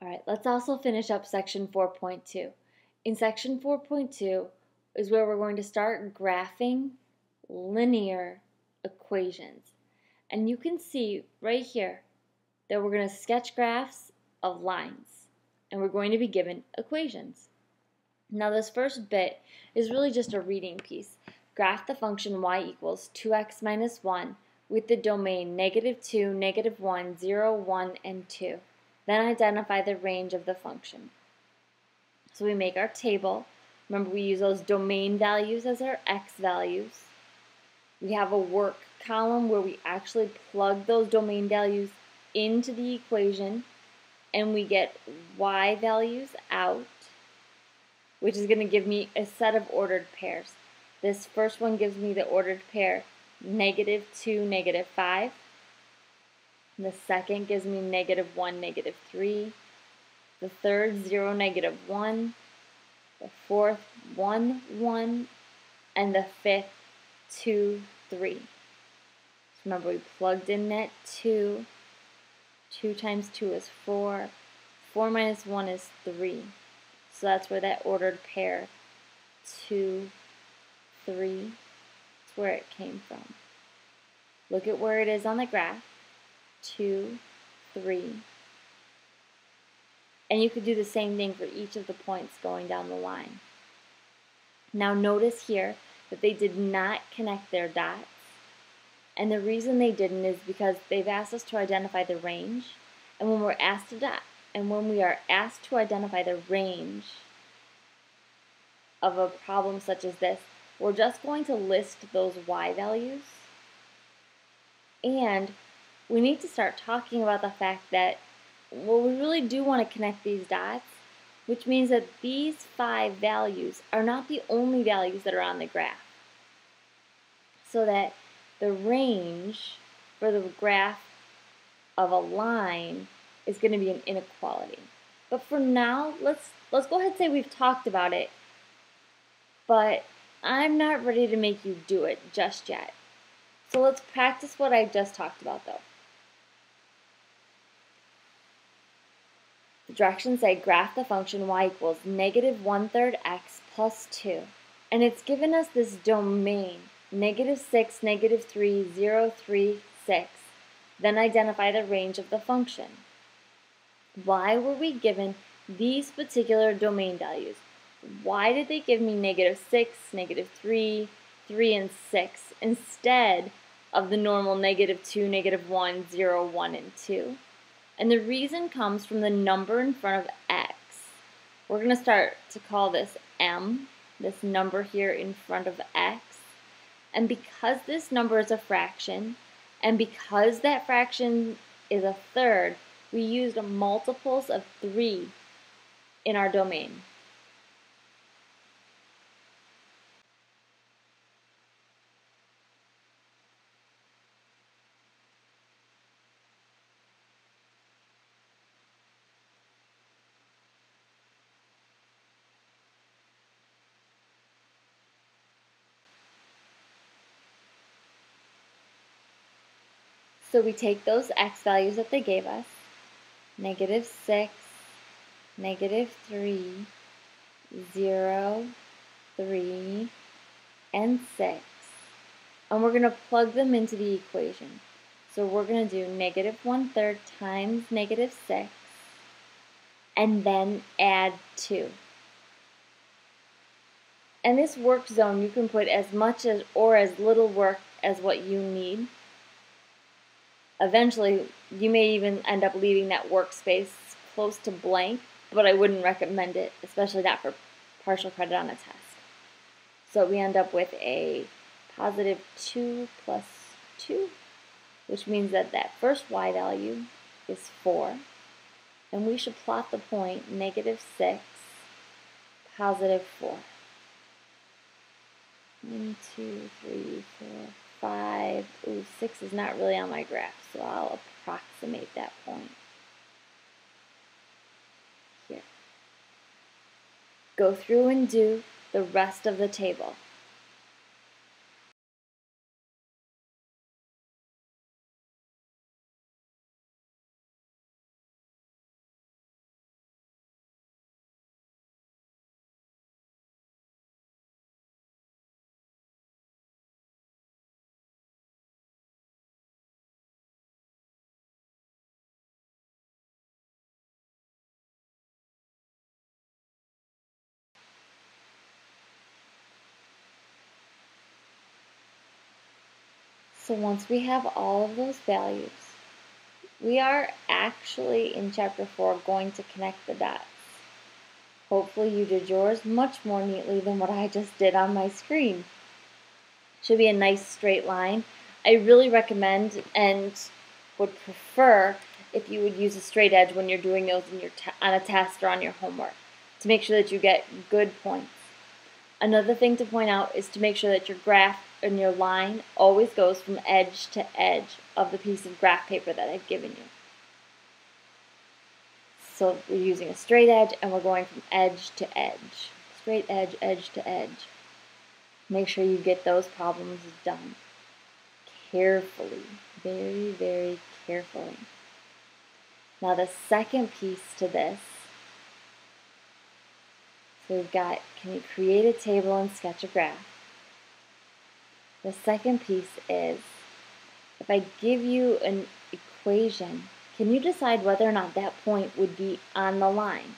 All right, let's also finish up section 4.2. In section 4.2 is where we're going to start graphing linear equations. And you can see right here that we're going to sketch graphs of lines, and we're going to be given equations. Now this first bit is really just a reading piece. Graph the function y equals 2x minus 1 with the domain -2, -1, 0, 1, and 2. Then identify the range of the function. So we make our table. Remember, we use those domain values as our x values. We have a work column where we actually plug those domain values into the equation, and we get y values out, which is going to give me a set of ordered pairs. This first one gives me the ordered pair -2, -5. The second gives me -1, -3. The third, 0, -1. The fourth, 1, 1. And the fifth, 2, 3. So remember, we plugged in that 2. 2 times 2 is 4. 4 minus 1 is 3. So that's where that ordered pair 2, 3, that's where it came from. Look at where it is on the graph. 2, 3. And you could do the same thing for each of the points going down the line. Now notice here that they did not connect their dots. And the reason they didn't is because they've asked us to identify the range. And when we are asked to identify the range of a problem such as this, we're just going to list those y values. And we need to start talking about the fact that, well, we really do want to connect these dots, which means that these 5 values are not the only values that are on the graph. So that the range for the graph of a line is going to be an inequality. But for now, let's go ahead and say we've talked about it, but I'm not ready to make you do it just yet. So let's practice what I just talked about though. The directions say graph the function y equals -1/3 x plus 2. And it's given us this domain, -6, -3, 0, 3, 6. Then identify the range of the function. Why were we given these particular domain values? Why did they give me -6, -3, 3, and 6 instead of the normal -2, -1, 0, 1, and 2? And the reason comes from the number in front of x. We're going to start to call this m, this number here in front of x. And because this number is a fraction, and because that fraction is a third, we used multiples of 3 in our domain. So we take those x values that they gave us, -6, -3, 0, 3, and 6, and we're going to plug them into the equation. So we're going to do -1/3 times -6, and then add 2. And this work zone, you can put as much as or as little work as what you need. Eventually, you may even end up leaving that workspace close to blank, but I wouldn't recommend it, especially not for partial credit on a test. So we end up with a +2 plus 2, which means that that first y value is 4. And we should plot the point -6, +4. 1, 2, 3, 4, 5. Ooh, 6 is not really on my graph, so I'll approximate that point here. Go through and do the rest of the table. So once we have all of those values, we are actually in chapter 4 going to connect the dots. Hopefully you did yours much more neatly than what I just did on my screen. Should be a nice straight line. I really recommend and would prefer if you would use a straight edge when you're doing those in on a test or on your homework to make sure that you get good points. Another thing to point out is to make sure that your graph and your line always goes from edge to edge of the piece of graph paper that I've given you. So we're using a straight edge and we're going from edge to edge. Straight edge, edge to edge. Make sure you get those problems done carefully, very, very carefully. Now the second piece to this, so we've got, can you create a table and sketch a graph? The second piece is, if I give you an equation, can you decide whether or not that point would be on the line?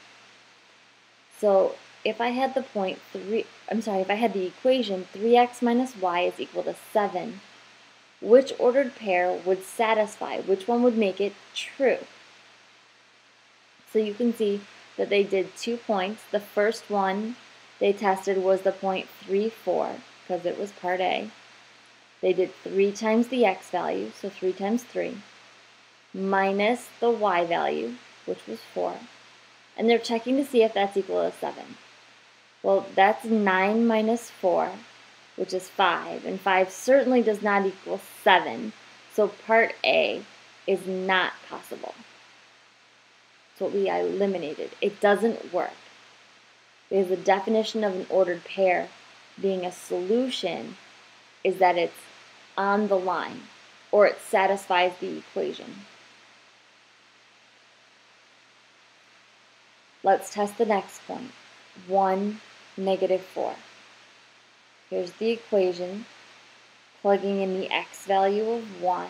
So if I had the if I had the equation 3x minus y is equal to 7, which ordered pair would satisfy? Which one would make it true? So you can see that they did 2 points. The first one they tested was the point 3, 4, because it was part A. They did 3 times the x value, so 3 times 3, minus the y value, which was 4. And they're checking to see if that's equal to 7. Well, that's 9 minus 4, which is 5. And 5 certainly does not equal 7. So part A is not possible. That's what we eliminated. It doesn't work. Because the definition of an ordered pair being a solution is that it's on the line, or it satisfies the equation. Let's test the next point. 1, negative 4. Here's the equation, plugging in the x value of 1,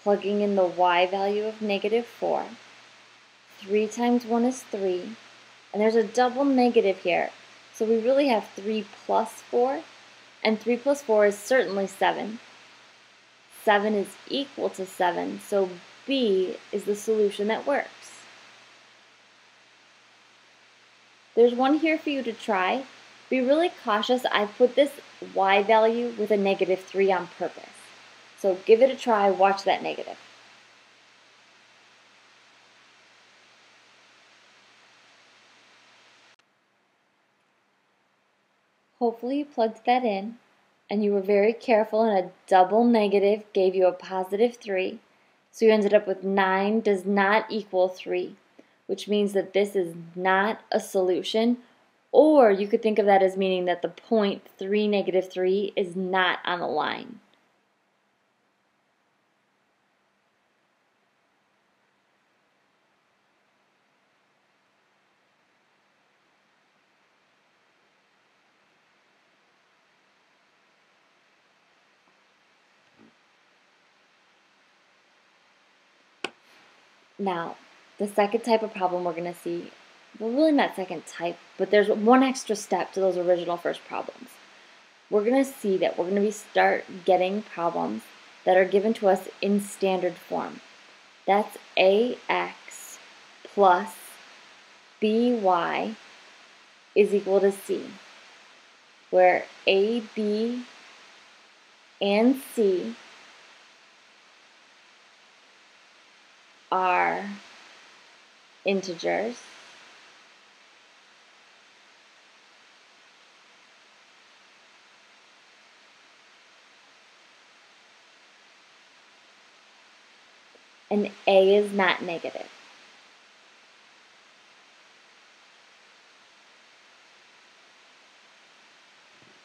plugging in the y value of negative 4. 3 times 1 is 3, and there's a double negative here, so we really have 3 plus 4, and 3 plus 4 is certainly 7. 7 is equal to 7, so B is the solution that works. There's one here for you to try. Be really cautious. I put this y value with a negative 3 on purpose. So give it a try, watch that negative. Hopefully you plugged that in and you were very careful, and a double negative gave you a positive 3. So you ended up with 9 does not equal 3, which means that this is not a solution, or you could think of that as meaning that the point 3, negative 3 is not on the line. Now, the second type of problem we're going to see, well, really not second type, but there's one extra step to those original first problems. We're going to see that we're going to start getting problems that are given to us in standard form. That's ax plus by is equal to c, where a, b, and c are integers, and a is not negative.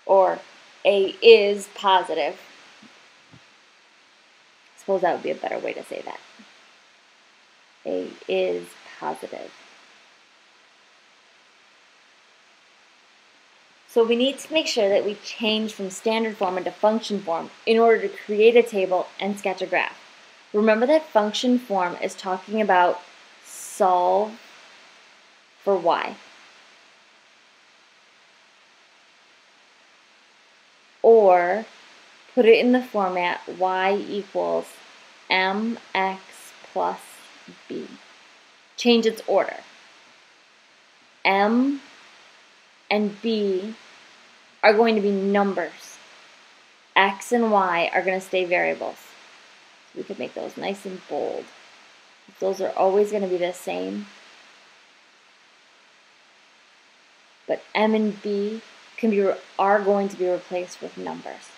Or a is positive. I suppose that would be a better way to say that. A is positive. So we need to make sure that we change from standard form into function form in order to create a table and sketch a graph. Remember that function form is talking about solve for y, or put it in the format y equals mx plus b. Change its order. M and b are going to be numbers. X and y are going to stay variables. So we could make those nice and bold. Those are always going to be the same. But m and b are going to be replaced with numbers.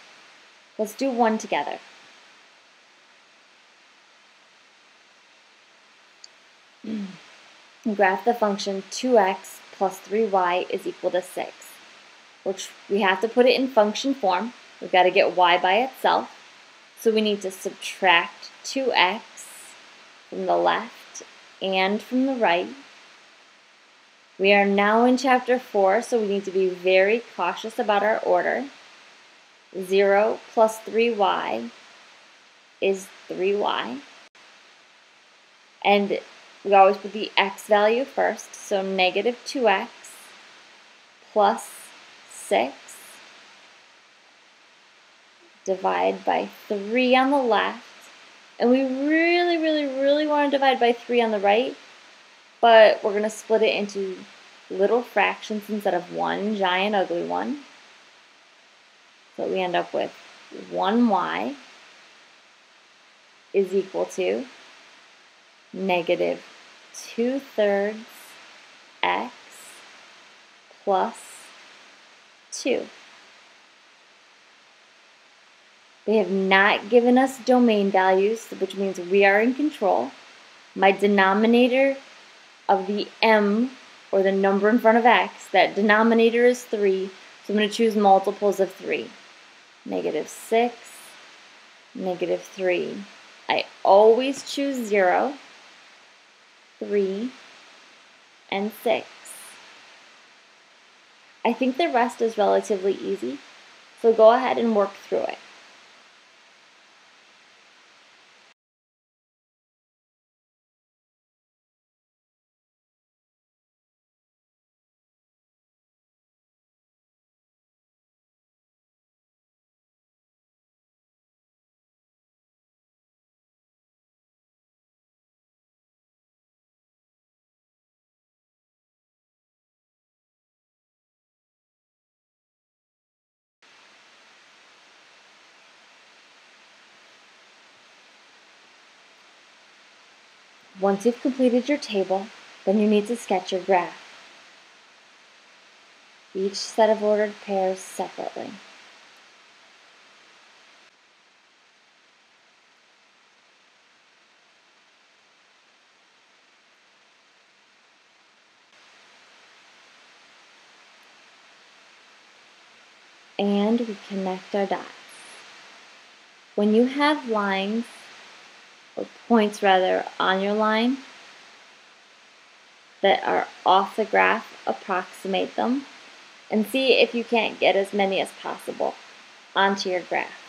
Let's do one together. Graph the function 2x plus 3y is equal to 6, which we have to put it in function form. We've got to get y by itself. So we need to subtract 2x from the left and from the right. We are now in chapter 4, so we need to be very cautious about our order. 0 plus 3y is 3y. And we always put the x value first, so negative 2x plus 6 divide by 3 on the left. And we really want to divide by 3 on the right, but we're going to split it into little fractions instead of one giant ugly one. So we end up with 1y is equal to negative 2/3 x plus 2. They have not given us domain values, which means we are in control. My denominator of the m, or the number in front of x, that denominator is 3, so I'm going to choose multiples of 3. Negative 6, negative 3. I always choose 0, 3, and 6. I think the rest is relatively easy, so go ahead and work through it. Once you've completed your table, then you need to sketch your graph. Each set of ordered pairs separately. And we connect our dots. When you have lines, or points rather, on your line that are off the graph, approximate them and see if you can't get as many as possible onto your graph.